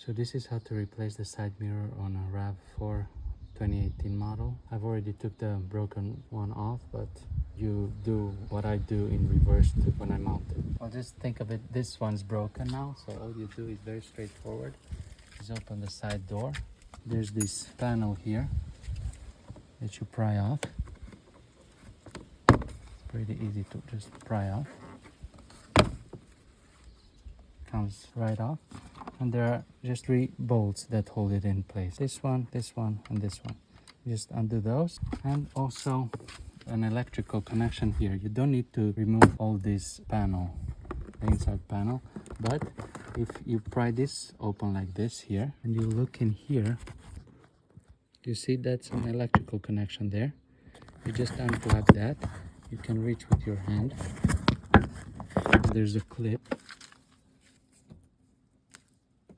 So this is how to replace the side mirror on a RAV4 2018 model. I've already took the broken one off, but you do what I do in reverse when I mount it. Well, just think of it, this one's broken now, so all you do is very straightforward. Is open the side door. There's this panel here that you pry off. It's pretty easy to just pry off. Comes right off. And there are just 3 bolts that hold it in place. This one, and this one. You just undo those. And also an electrical connection here. You don't need to remove all this panel, the inside panel, but if you pry this open like this here, and you look in here, you see that's an electrical connection there. You just unplug that. You can reach with your hand. There's a clip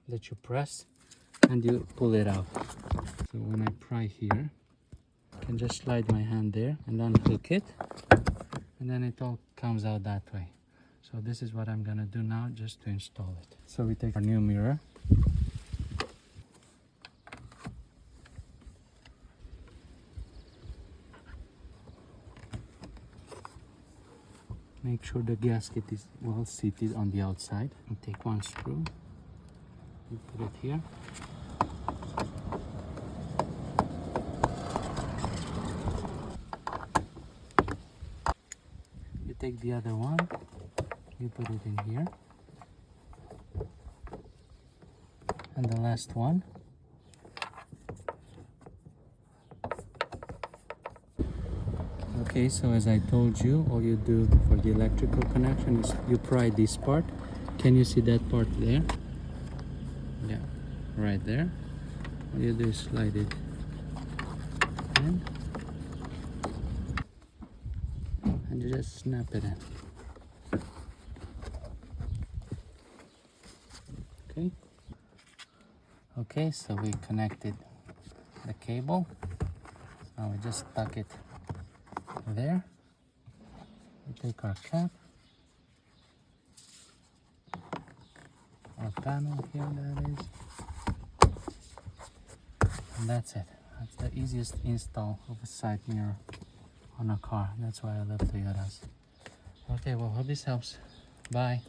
that you press and you pull it out. So when I pry here, I can just slide my hand there and unhook it, and then it all comes out that way. So this is what I'm gonna do now just to install it. So we take our new mirror. Make sure the gasket is well seated on the outside. And take one screw. You put it here. You take the other one. You put it in here. And the last one. Okay, so as I told you, all you do for the electrical connection is you pry this part. Can you see that part there? Yeah, right there. All you do is slide it in, and you just snap it in. Okay. Okay, so we connected the cable. Now we just tuck it there. We take our cap, our panel here, that is, and that's it. That's the easiest install of a side mirror on a car. That's why I love Toyotas. Okay, well, hope this helps. Bye.